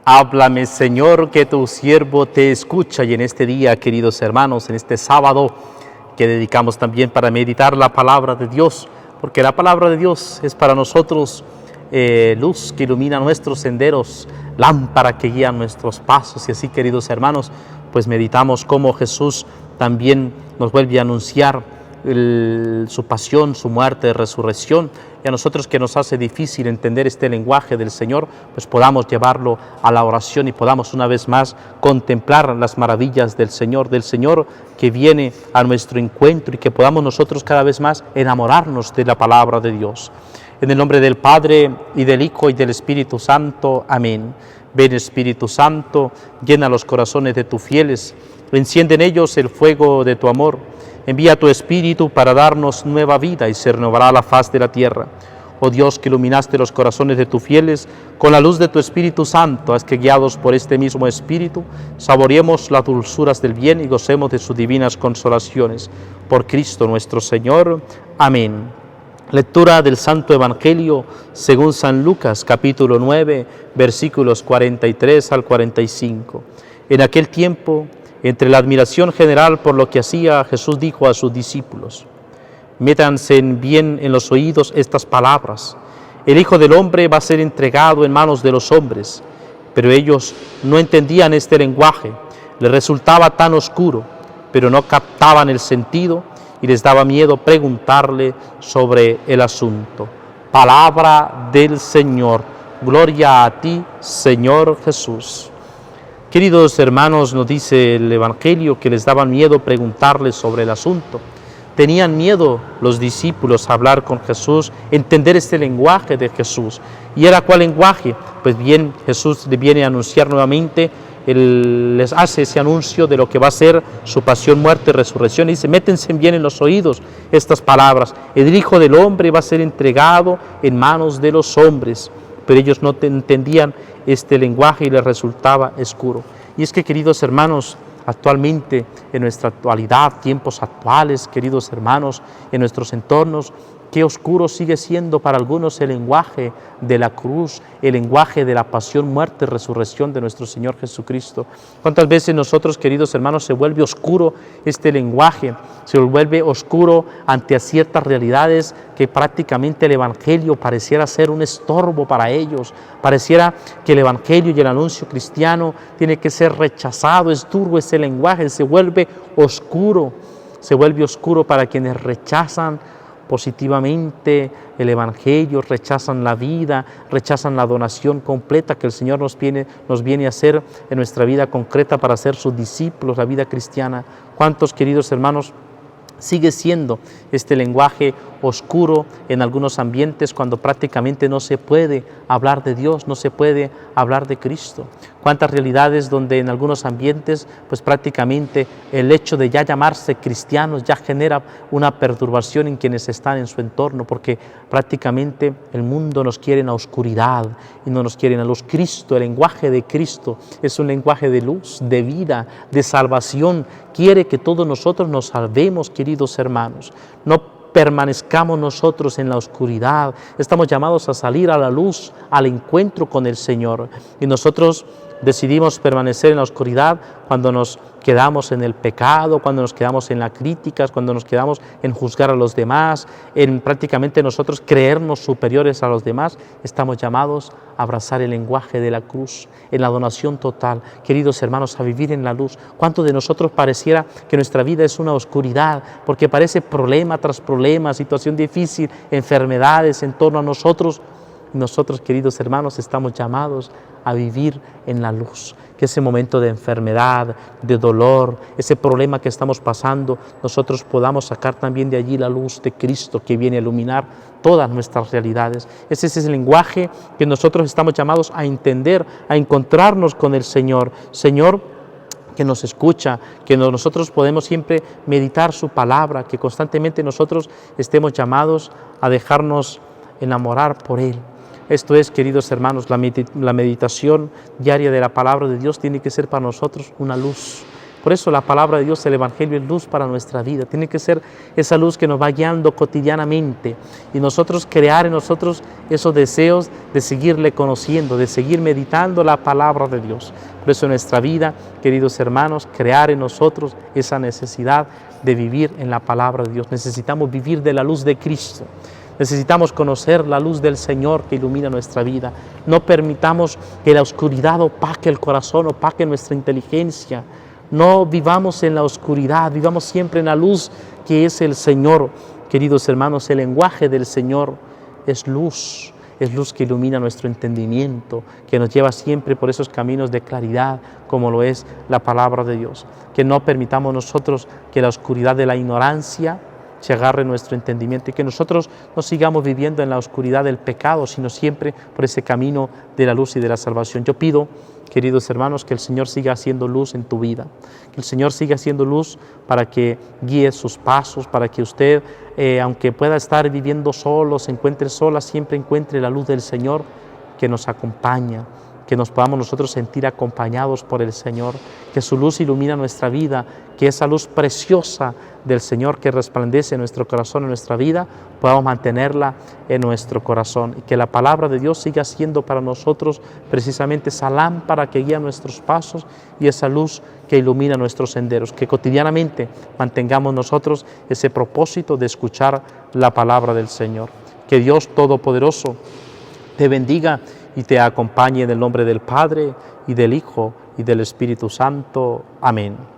Háblame, Señor, que tu siervo te escucha. Y en este día, queridos hermanos, en este sábado que dedicamos también para meditar la palabra de Dios, porque la palabra de Dios es para nosotros luz que ilumina nuestros senderos, lámpara que guía nuestros pasos. Y así, queridos hermanos, pues meditamos cómo Jesús también nos vuelve a anunciar su pasión, su muerte, resurrección, y a nosotros que nos hace difícil entender este lenguaje del Señor, pues podamos llevarlo a la oración y podamos una vez más contemplar las maravillas del Señor que viene a nuestro encuentro, y que podamos nosotros cada vez más enamorarnos de la palabra de Dios. En el nombre del Padre, y del Hijo, y del Espíritu Santo. Amén. Ven, Espíritu Santo, llena los corazones de tus fieles, enciende en ellos el fuego de tu amor. Envía tu Espíritu para darnos nueva vida, y se renovará la faz de la tierra. Oh Dios, que iluminaste los corazones de tus fieles con la luz de tu Espíritu Santo, haz que, guiados por este mismo Espíritu, saboreemos las dulzuras del bien y gocemos de sus divinas consolaciones. Por Cristo nuestro Señor. Amén. Lectura del Santo Evangelio según San Lucas, capítulo 9, versículos 43 al 45. En aquel tiempo, entre la admiración general por lo que hacía, Jesús dijo a sus discípulos: métanse bien en los oídos estas palabras. El Hijo del Hombre va a ser entregado en manos de los hombres. Pero ellos no entendían este lenguaje, les resultaba tan oscuro, pero no captaban el sentido y les daba miedo preguntarle sobre el asunto. Palabra del Señor. Gloria a ti, Señor Jesús. Queridos hermanos, nos dice el Evangelio que les daba miedo preguntarle sobre el asunto. Tenían miedo los discípulos a hablar con Jesús, entender este lenguaje de Jesús. ¿Y era cuál lenguaje? Pues bien, Jesús le viene a anunciar nuevamente, les hace ese anuncio de lo que va a ser su pasión, muerte y resurrección. Y dice: métense bien en los oídos estas palabras. El Hijo del Hombre va a ser entregado en manos de los hombres. Pero ellos no entendían este lenguaje y les resultaba oscuro. Y es que, queridos hermanos, actualmente, en nuestra actualidad, tiempos actuales, queridos hermanos, en nuestros entornos, qué oscuro sigue siendo para algunos el lenguaje de la cruz, el lenguaje de la pasión, muerte y resurrección de nuestro Señor Jesucristo. ¿Cuántas veces nosotros, queridos hermanos, se vuelve oscuro este lenguaje? Se vuelve oscuro ante ciertas realidades que prácticamente el Evangelio pareciera ser un estorbo para ellos. Pareciera que el Evangelio y el anuncio cristiano tiene que ser rechazado. Es duro ese lenguaje, se vuelve oscuro para quienes rechazan positivamente el Evangelio, rechazan la vida, rechazan la donación completa que el Señor nos viene a hacer en nuestra vida concreta para ser sus discípulos, la vida cristiana. ¿Cuántos, queridos hermanos, sigue siendo este lenguaje oscuro en algunos ambientes cuando prácticamente no se puede hablar de Dios, no se puede hablar de Cristo? Cuántas realidades donde en algunos ambientes pues prácticamente el hecho de ya llamarse cristianos ya genera una perturbación en quienes están en su entorno, porque prácticamente el mundo nos quiere en la oscuridad y no nos quiere en la luz. Cristo, el lenguaje de Cristo es un lenguaje de luz, de vida, de salvación. Quiere que todos nosotros nos salvemos, queridos hermanos. No permanezcamos nosotros en la oscuridad. Estamos llamados a salir a la luz, al encuentro con el Señor. Y nosotros decidimos permanecer en la oscuridad cuando nos quedamos en el pecado, cuando nos quedamos en las críticas, cuando nos quedamos en juzgar a los demás, en prácticamente nosotros creernos superiores a los demás. Estamos llamados a abrazar el lenguaje de la cruz, en la donación total. Queridos hermanos, a vivir en la luz. ¿Cuánto de nosotros pareciera que nuestra vida es una oscuridad? Porque parece problema tras problema, situación difícil, enfermedades en torno a nosotros. Nosotros, queridos hermanos, estamos llamados a vivir en la luz, que ese momento de enfermedad, de dolor, ese problema que estamos pasando, nosotros podamos sacar también de allí la luz de Cristo que viene a iluminar todas nuestras realidades. Ese es el lenguaje que nosotros estamos llamados a entender, a encontrarnos con el Señor. Señor que nos escucha, que nosotros podemos siempre meditar su palabra, que constantemente nosotros estemos llamados a dejarnos enamorar por Él. Esto es, queridos hermanos, la meditación diaria de la palabra de Dios tiene que ser para nosotros una luz Por eso la palabra de Dios, el Evangelio, es luz para nuestra vida. Tiene que ser esa luz que nos va guiando cotidianamente y nosotros crear en nosotros esos deseos de seguirle conociendo, de seguir meditando la palabra de Dios. Por eso en nuestra vida, queridos hermanos, crear en nosotros esa necesidad de vivir en la palabra de Dios. Necesitamos vivir de la luz de Cristo. Necesitamos conocer la luz del Señor que ilumina nuestra vida. No permitamos que la oscuridad opaque el corazón, opaque nuestra inteligencia. No vivamos en la oscuridad, vivamos siempre en la luz que es el Señor. Queridos hermanos, el lenguaje del Señor es luz que ilumina nuestro entendimiento, que nos lleva siempre por esos caminos de claridad, como lo es la palabra de Dios. Que no permitamos nosotros que la oscuridad de la ignorancia se agarre nuestro entendimiento y que nosotros no sigamos viviendo en la oscuridad del pecado, sino siempre por ese camino de la luz y de la salvación. Yo pido, queridos hermanos, que el Señor siga haciendo luz en tu vida, que el Señor siga haciendo luz para que guíe sus pasos, para que usted, aunque pueda estar viviendo solo, se encuentre sola, siempre encuentre la luz del Señor que nos acompaña, que nos podamos nosotros sentir acompañados por el Señor, que su luz ilumina nuestra vida, que esa luz preciosa del Señor que resplandece en nuestro corazón, en nuestra vida, podamos mantenerla en nuestro corazón y que la palabra de Dios siga siendo para nosotros precisamente esa lámpara que guía nuestros pasos y esa luz que ilumina nuestros senderos, que cotidianamente mantengamos nosotros ese propósito de escuchar la palabra del Señor. Que Dios Todopoderoso te bendiga y te acompañe en el nombre del Padre, y del Hijo, y del Espíritu Santo. Amén.